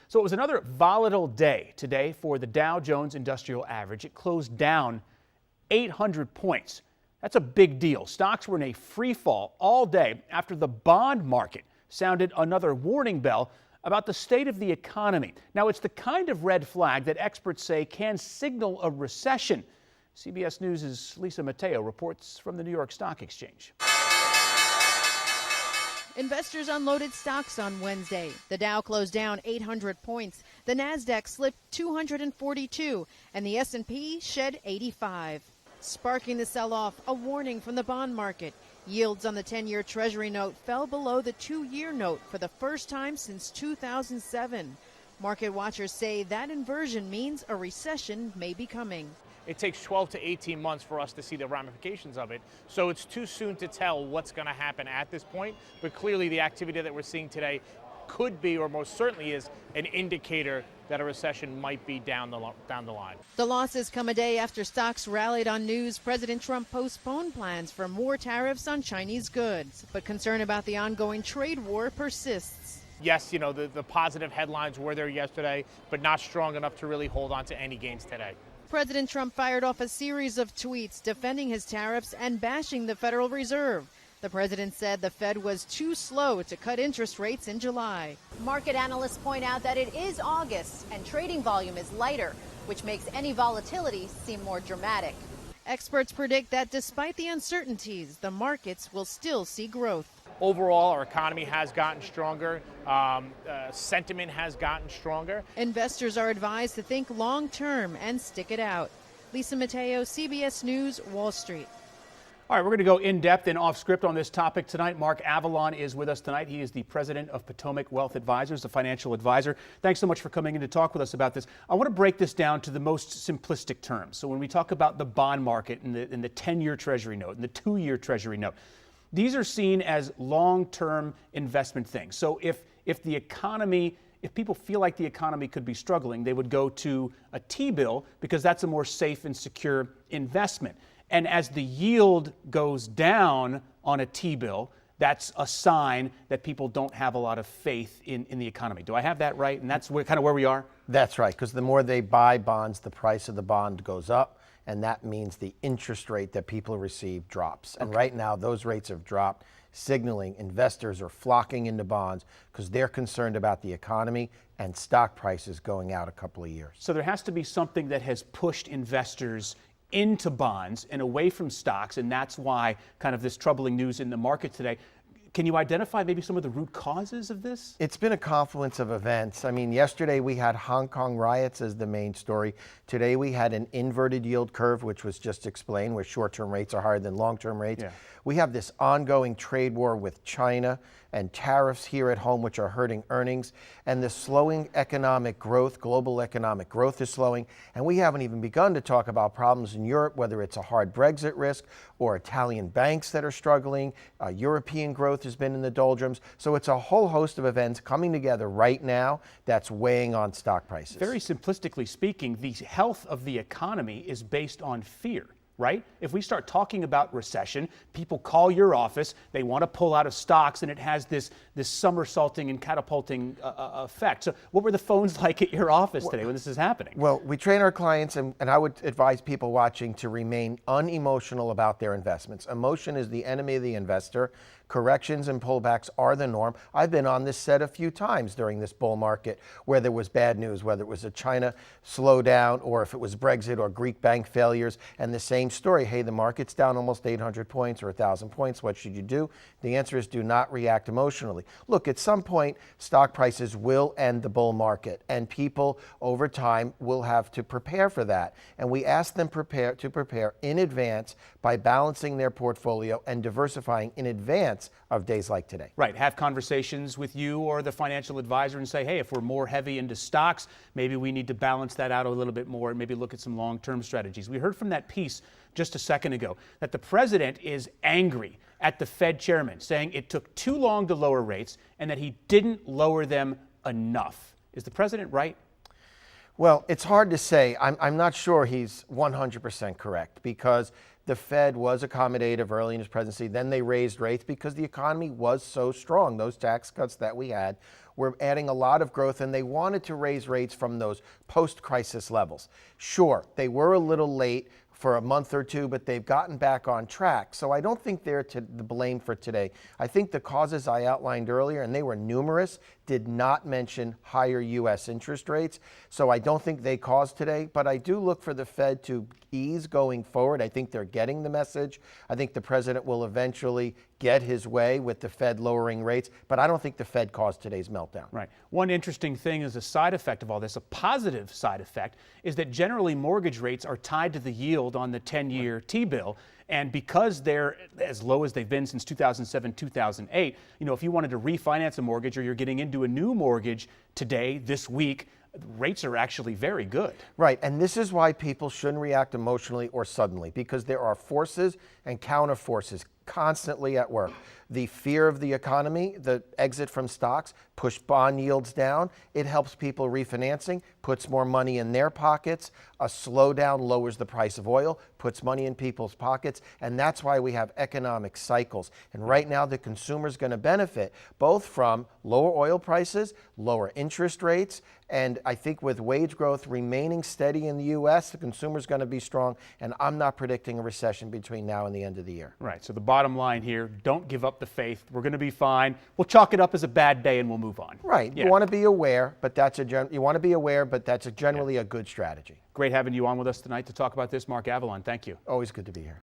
So it was another volatile day today for the Dow Jones Industrial Average. It closed down 800 points. That's a big deal. Stocks were in a free fall all day after the bond market sounded another warning bell about the state of the economy. Now, it's the kind of red flag that experts say can signal a recession. CBS News' Lisa Mateo reports from the New York Stock Exchange. Investors unloaded stocks on Wednesday. The Dow closed down 800 points. The Nasdaq slipped 242, and the S&P shed 85. Sparking the sell-off, a warning from the bond market. Yields on the 10-year Treasury note fell below the 2-year note for the first time since 2007. Market watchers say that inversion means a recession may be coming. It takes 12 to 18 months for us to see the ramifications of it. So it's too soon to tell what's going to happen at this point. But clearly the activity that we're seeing today could be, or most certainly is, an indicator that a recession might be down the line. The losses come a day after stocks rallied on news President Trump postponed plans for more tariffs on Chinese goods. But concern about the ongoing trade war persists. Yes, the positive headlines were there yesterday, but not strong enough to really hold on to any gains today. President Trump fired off a series of tweets defending his tariffs and bashing the Federal Reserve. The president said the Fed was too slow to cut interest rates in July. Market analysts point out that it is August and trading volume is lighter, which makes any volatility seem more dramatic. Experts predict that despite the uncertainties, the markets will still see growth. Overall, our economy has gotten stronger. Sentiment has gotten stronger. Investors are advised to think long-term and stick it out. Lisa Mateo, CBS News, Wall Street. All right, we're going to go in-depth and off-script on this topic tonight. Mark Avalon is with us tonight. He is the president of Potomac Wealth Advisors, the financial advisor. Thanks so much for coming in to talk with us about this. I want to break this down to the most simplistic terms. So when we talk about the bond market and the 10-year Treasury note and the 2-year Treasury note, these are seen as long-term investment things. So if people feel like the economy could be struggling, they would go to a T-bill because that's a more safe and secure investment. And as the yield goes down on a T-bill, that's a sign that people don't have a lot of faith in the economy. Do I have that right? And that's kind of where we are? That's right, because the more they buy bonds, the price of the bond goes up. And that means the interest rate that people receive drops. And right now, those rates have dropped, signaling investors are flocking into bonds because they're concerned about the economy and stock prices going out a couple of years. So there has to be something that has pushed investors into bonds and away from stocks, and that's why kind of this troubling news in the market today. Can you identify maybe some of the root causes of this? It's been a confluence of events. I mean, yesterday we had Hong Kong riots as the main story. Today we had an inverted yield curve, which was just explained, where short-term rates are higher than long-term rates. Yeah. We have this ongoing trade war with China and tariffs here at home, which are hurting earnings, and the slowing economic growth, global economic growth is slowing, and we haven't even begun to talk about problems in Europe, whether it's a hard Brexit risk or Italian banks that are struggling. European growth has been in the doldrums. So it's a whole host of events coming together right now that's weighing on stock prices. Very simplistically speaking, the health of the economy is based on fear. Right? If we start talking about recession, people call your office, they want to pull out of stocks, and it has this somersaulting and catapulting effect. So what were the phones like at your office today when this is happening? Well, we train our clients, and I would advise people watching to remain unemotional about their investments. Emotion is the enemy of the investor. Corrections and pullbacks are the norm. I've been on this set a few times during this bull market where there was bad news, whether it was a China slowdown or if it was Brexit or Greek bank failures, and the same story. Hey, the market's down almost 800 points or 1,000 points. What should you do? The answer is do not react emotionally. Look, at some point, stock prices will end the bull market, and people over time will have to prepare for that. And we ask them to prepare in advance by balancing their portfolio and diversifying in advance of days like today. Right. Have conversations with you or the financial advisor and say, hey, if we're more heavy into stocks, maybe we need to balance that out a little bit more and maybe look at some long-term strategies. We heard from that piece just a second ago that the president is angry at the Fed chairman, saying it took too long to lower rates and that he didn't lower them enough. Is the president right? Well, it's hard to say. I'm not sure he's 100% correct because the Fed was accommodative early in his presidency. Then they raised rates because the economy was so strong. Those tax cuts that we had were adding a lot of growth, and they wanted to raise rates from those post-crisis levels. Sure, they were a little late for a month or two, but they've gotten back on track. So I don't think they're to the blame for today. I think the causes I outlined earlier, and they were numerous, did not mention higher U.S. interest rates. So I don't think they caused today, but I do look for the Fed to ease going forward. I think they're getting the message. I think the president will eventually get his way with the Fed lowering rates, but I don't think the Fed caused today's meltdown. Right. One interesting thing is a side effect of all this, a positive side effect, is that generally mortgage rates are tied to the yield on the 10-year T-bill. And because they're as low as they've been since 2007, 2008, if you wanted to refinance a mortgage or you're getting into a new mortgage today, this week, rates are actually very good. Right, and this is why people shouldn't react emotionally or suddenly, because there are forces and counter forces constantly at work. The fear of the economy, the exit from stocks, push bond yields down. It helps people refinancing, puts more money in their pockets. A slowdown lowers the price of oil, puts money in people's pockets, and that's why we have economic cycles. And right now, the consumer's going to benefit both from lower oil prices, lower interest rates, and I think with wage growth remaining steady in the U.S., the consumer's going to be strong, and I'm not predicting a recession between now and the end of the year. Right, so the bottom line here, don't give up the faith. We're going to be fine. We'll chalk it up as a bad day and we'll move on. Right, Yeah. you want to be aware, but that's generally a good strategy. Great having you on with us tonight to talk about this. Mark Avalon, thank you. Always good to be here.